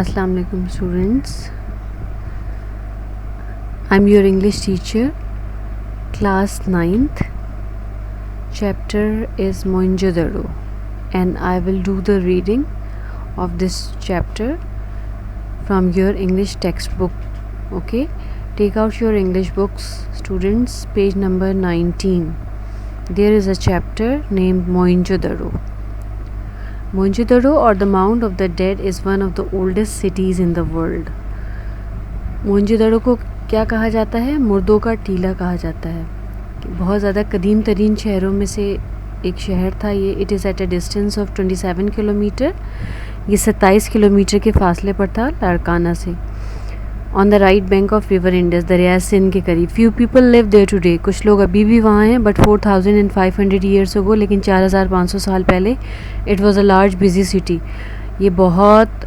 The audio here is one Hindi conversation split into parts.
Assalamu alaikum students. I'm your English teacher, class 9th. Chapter is Mohenjo-daro and I will do the reading of this chapter from your English textbook. Okay, take out your English books, students, page number 19. There is a chapter named Mohenjo-daro. Mohenjo-daro, or the Mound of the Dead, is one of the oldest cities in the world. Mohenjodaro को क्या कहा जाता है? मुर्दों का टीला कहा जाता है. बहुत ज़्यादा कदीम तरीन शहरों में से एक शहर था ये. It is at a distance of 27 kilometre. ये 27 किलोमीटर के फासले पर था लाड़काना से. On the right bank of river Indus, दरिया सिंध के करीब. Few people live there today. कुछ लोग अभी भी वहाँ हैं, बट 4500 ईयर्स अगो, लेकिन 4500 साल पहले it was a large busy city. ये बहुत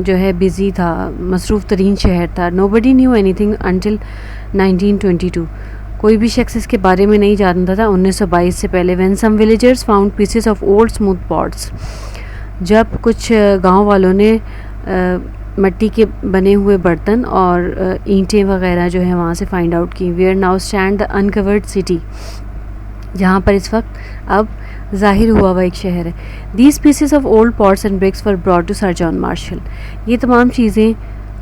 जो है बिज़ी था, मसरूफ़ तरीन शहर था. Nobody knew anything until 1922. कोई भी शख्स इसके बारे में नहीं जानता था 1922 से पहले. When some villagers found pieces of old smooth pots. जब कुछ गांव वालों ने मिट्टी के बने हुए बर्तन और ईंटें वगैरह जो है वहाँ से फाइंड आउट की. Where now stand the uncovered city, जहाँ पर इस वक्त अब ज़ाहिर हुआ हुआ एक शहर है. These pieces of old pots and bricks were brought to sir John Marshall. ये तमाम चीज़ें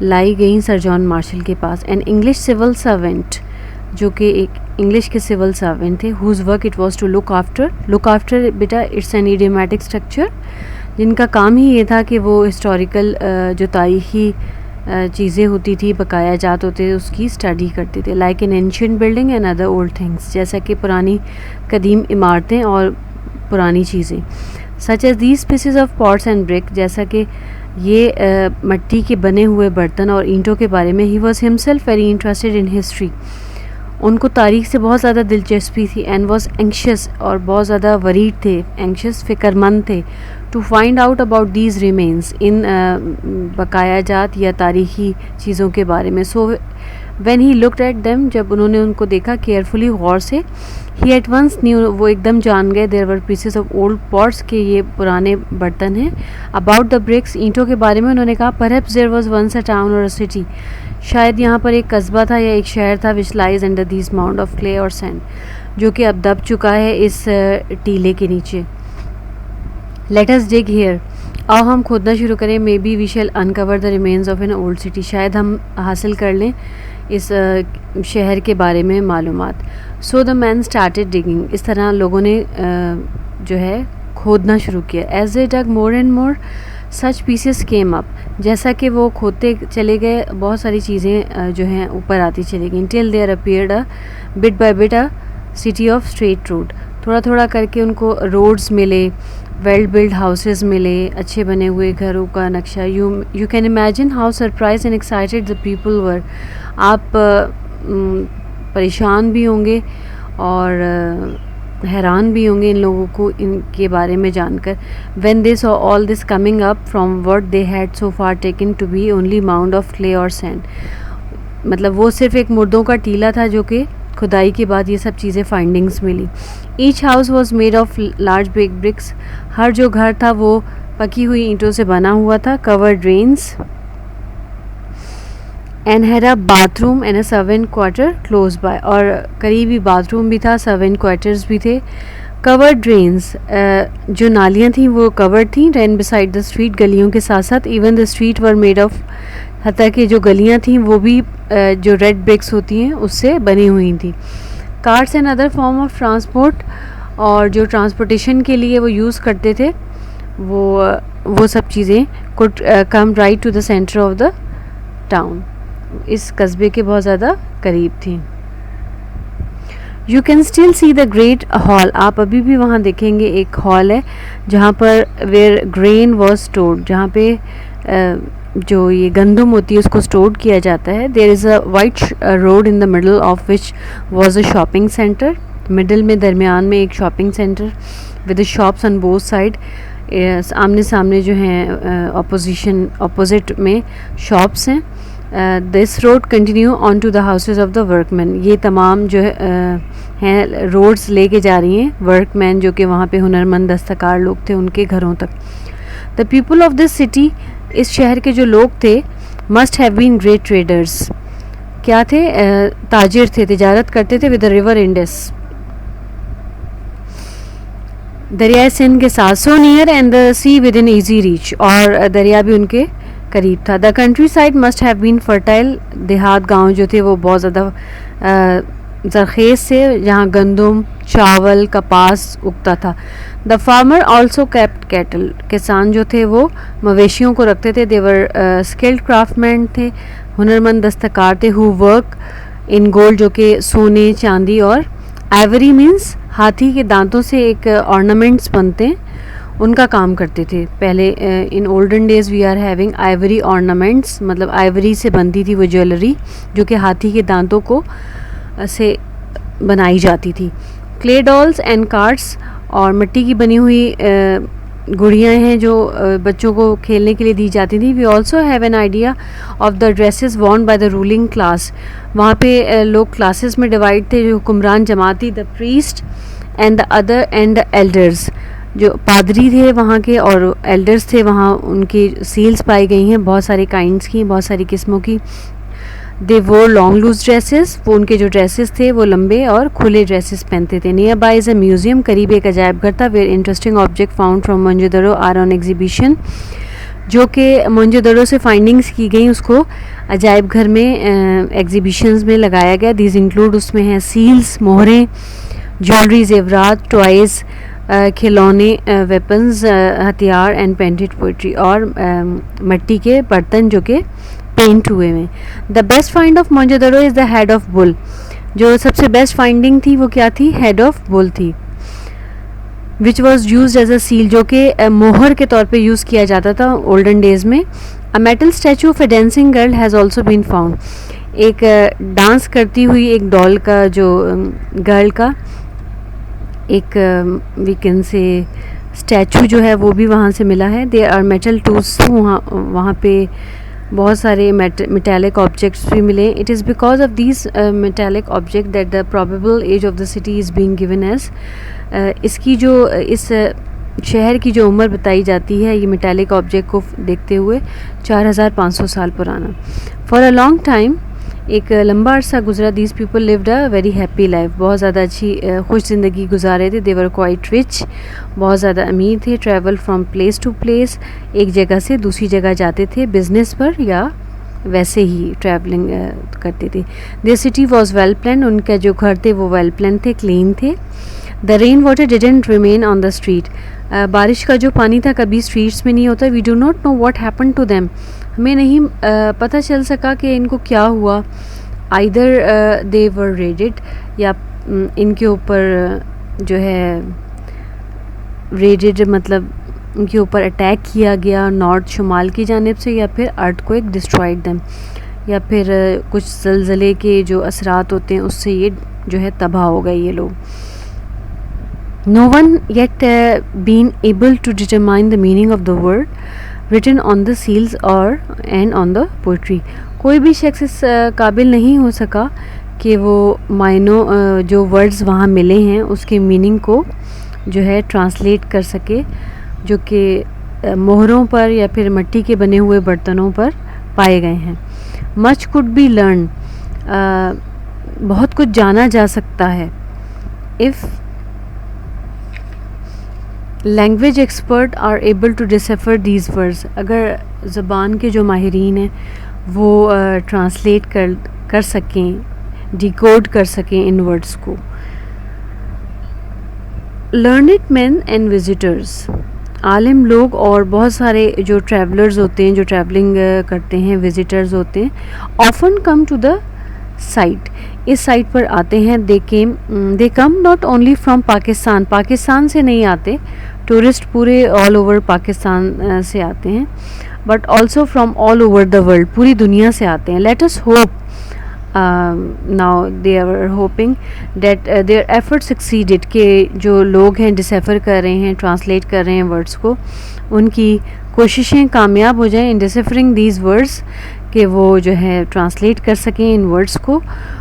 लाई गई सर जॉन मार्शल के पास. एन इंग्लिश सिविल सर्वेंट, जो कि एक इंग्लिश के सिविल सर्वेंट थे, whose work it was to look after बेटा इट्स एन इडियोमैटिक स्ट्रक्चर, जिनका काम ही ये था कि वो हिस्टोरिकल जो तारीख़ी चीज़ें होती थी, बकाया जात होते थे, उसकी स्टडी करते थे. Like an ancient building and other old things, जैसा कि पुरानी कदीम इमारतें और पुरानी चीज़ें. Such as these pieces of pots and brick, जैसा कि ये मिट्टी के बने हुए बर्तन और ईंटों के बारे में. He was himself very interested in history. उनको तारीख़ से बहुत ज़्यादा दिलचस्पी थी. एंड वॉज एंक्शस, और बहुत ज़्यादा वरीड थे, एंक्शस फ़िक्रमंद थे, to find out about these remains, इन बकाया जात या तारीख़ी चीज़ों के बारे में. So when he looked at them, जब उन्होंने उनको देखा केयरफुली, गौर से, ही एट वंस न्यू, वो एकदम जान गए, there were pieces of old pots, के ये पुराने बर्तन हैं. अबाउट द ब्रिक्स, ईंटों के बारे में उन्होंने कहा, perhaps there was once a town और अ सिटी, शायद यहाँ पर एक कस्बा था या एक शहर था, which lies under this mound of clay और सैंड, जो कि अब दब चुका है इस टीले के नीचे. लेट अस डिग हियर, आओ हम खोदना शुरू करें. Maybe we shall uncover the remains of an old city, शायद हम हासिल कर लें इस शहर के बारे में मालूमात. So the man started digging, इस तरह लोगों ने जो है खोदना शुरू किया. As a dug more and more such pieces came up, जैसा कि वो खोदते चले गए, बहुत सारी चीज़ें जो हैं ऊपर आती चली गई. Till there appeared a bit by bit a city of straight road, थोड़ा थोड़ा करके उनको रोड्स मिले, वेल बिल्ड हाउसेस मिले, अच्छे बने हुए घरों का नक्शा. You can imagine how surprise and excited the people were. आप परेशान भी होंगे और हैरान भी होंगे इन लोगों को इनके बारे में जानकर. When they saw all this coming up from what they had so far taken to be only mound of clay और सैंड, मतलब वो सिर्फ एक मुर्दों का टीला था जो कि खुदाई के बाद ये सब चीज़ें फाइंडिंग्स मिली. Each house was made of large big bricks, हर जो घर था वो पकी हुई ईंटों से बना हुआ था. Covered drains and had a bathroom and a servant quarter close by, और करीब ही बाथरूम भी था, सर्वेंट क्वार्टर्स भी थे. कवर्ड ड्रेन्स, जो नालियाँ थीं वो कवर्ड थीं. रैन बिसाइड द स्ट्रीट, गलियों के साथ साथ. Even the street were made of, हत्ता कि जो गलियाँ थीं वो भी जो रेड ब्रिक्स होती हैं उससे बनी हुई थी. Carts and other form of transport, और जो ट्रांसपोर्टेशन के लिए वो यूज़ करते थे वो सब चीज़ें could come right to the centre of the town, इस कस्बे के बहुत ज़्यादा करीब थी. You can still see the great hall, आप अभी भी वहाँ देखेंगे एक हॉल है जहाँ पर वेयर ग्रेन वॉज स्टोर्ड, जहाँ पे जो ये गंदम होती है उसको स्टोर किया जाता है. There is a white road in the middle of which was a shopping centre, middle में दरमियान में एक shopping centre with shops on both side. आमने सामने जो हैं अपोजिट में शॉप्स हैं. This road continue on to the houses of the workman, ये तमाम जो हैं रोड्स लेके जा रही हैं वर्कमैन, जो कि वहाँ पे हुनरमंद दस्तकार लोग थे, उनके घरों तक. The people of this city इस शहर के जो लोग थे must have been great traders, क्या थे, ताजिर थे, तिजारत करते थे विद द रिवर इंडस, दरिया सिंध के साथ, so near and the sea within easy reach, और दरिया भी उनके करीब था। The countryside must have been fertile, देहात गांव जो थे वो बहुत ज़्यादा ज़रखेज़ थे, जहाँ गंदम, चावल, कपास उगता था। The farmer also kept cattle, किसान जो थे वो मवेशियों को रखते थे। देवर स्किल्ड क्राफ्टमैन थे, हुनरमंद दस्तकार थे। हु वर्क इन गोल्ड, जो कि सोने, चांदी, और आइवरी मीन्स हाथी के दांतों से एक ऑर्नामेंट्स बनते हैं, उनका काम करते थे। पहले in olden days we are having ivory ornaments, मतलब आइवरी से बनती थी वो ज्वेलरी जो कि हाथी के दांतों को से बनाई जाती थी। क्ले डॉल्स एंड कार्ड्स, और मिट्टी की बनी हुई गुड़ियाँ हैं जो बच्चों को खेलने के लिए दी जाती थी। We also have an idea of the dresses worn by the ruling class, वहाँ पे लोग क्लासेस में डिवाइड थे, जो हुक्मरान जमाती, the priest and the other and the elders, जो पादरी थे वहाँ के और एल्डर्स थे वहाँ, उनकी सील्स पाई गई हैं बहुत सारे काइंड्स की, बहुत सारी किस्मों की। दे वोर लॉन्ग लूज ड्रेसेस, वो उनके जो ड्रेसेस थे वो लंबे और खुले ड्रेसेस पहनते थे। Near by is a museum, करीब एक अजायब घर था। Where interesting object found from Mohenjodaro are on exhibition, जो कि मोहनजोदड़ो से फाइंडिंग्स की गई उसको अजायब घर में एग्जीबिशंस में लगाया गया। दीज इंक्लूड, उसमें हैं सील्स, मोहरें, ज्वेलरी, जेवरात, टॉयज़, खिलौने, वेपन्स, हथियार, एंड पेंटेड पोइट्री, और मिट्टी के बर्तन जो कि पेंट हुए हैं। The best find of Mohenjodaro is the head of bull, जो सबसे बेस्ट फाइंडिंग थी वो क्या थी, हेड ऑफ बुल थी, which was use as a seal, जो कि मोहर के तौर पे यूज़ किया जाता था ओल्डन डेज में। A metal statue of a dancing girl has also been found, एक डांस करती हुई एक डॉल का, जो गर्ल का एक वी कैन से स्टैचू जो है वो भी वहाँ से मिला है। देयर आर मेटल टूल्स, वहाँ पे बहुत सारे मेटालिक ऑब्जेक्ट्स भी मिले। It is because of these metallic object that the probable age of the city is being given age, इसकी जो इस शहर की जो उम्र बताई जाती है ये मेटालिक ऑब्जेक्ट को देखते हुए 4500 साल पुराना। फॉर अ लॉन्ग टाइम, एक लंबा अरसा गुजरा, these people lived a very happy life, बहुत ज़्यादा अच्छी खुश ज़िंदगी गुजारे थे। दे वर क्वाइट रिच, बहुत ज़्यादा अमीर थे। Travel from place to place, एक जगह से दूसरी जगह जाते थे बिज़नेस पर या वैसे ही ट्रैवलिंग करते थे। There city was well plan, उनका जो घर थे वो वेल प्लान थे, क्लीन थे। The rain water didn't remain on the street, बारिश का जो पानी था कभी स्ट्रीट्स में नहीं होता। We do not know what happen to them, हमें नहीं पता चल सका कि इनको क्या हुआ। आइदर दे वर रेडेड, या इनके ऊपर जो है रेडेड मतलब इनके ऊपर अटैक किया गया नॉर्थ शुमाल की जानिब से, या फिर अर्थक्वेक डिस्ट्रॉयड देम, या फिर कुछ ज़लज़ले के जो असरात होते हैं उससे ये जो है तबाह हो गए ये लोग। No one yet been able to determine the meaning of the word written on the seals and on the poetry. कोई भी शख्स इस काबिल नहीं हो सका कि वो मायनों जो वर्ड्स वहाँ मिले हैं उसके मीनिंग को जो है ट्रांसलेट कर सके, जो कि मोहरों पर या फिर मिट्टी के बने हुए बर्तनों पर पाए गए हैं। मच कुड बी लर्न, बहुत कुछ जाना जा सकता है। If language expert are able to decipher these words, अगर ज़बान के जो माहिरीन हैं वो ट्रांसलेट कर सकें, डिकोड कर सकें इन वर्ड्स को। लर्नड मैन एंड विजिटर्स, आलिम लोग और बहुत सारे जो ट्रैवलर्स होते हैं, जो ट्रैवलिंग करते हैं, विजिटर्स होते हैं, often come to the site, इस साइट पर आते हैं। They come not only from Pakistan, Pakistan से नहीं आते टूरिस्ट, पूरे ऑल ओवर पाकिस्तान से आते हैं, but also from all over the world, पूरी दुनिया से आते हैं। Let us hope now they are hoping that their effort succeeded, के जो लोग हैं डिसेफर कर रहे हैं, ट्रांसलेट कर रहे हैं वर्ड्स को, उनकी कोशिशें कामयाब हो जाएं इन डिसेफरिंग दीज वर्ड्स, कि वो जो है ट्रांसलेट कर सकें इन वर्ड्स को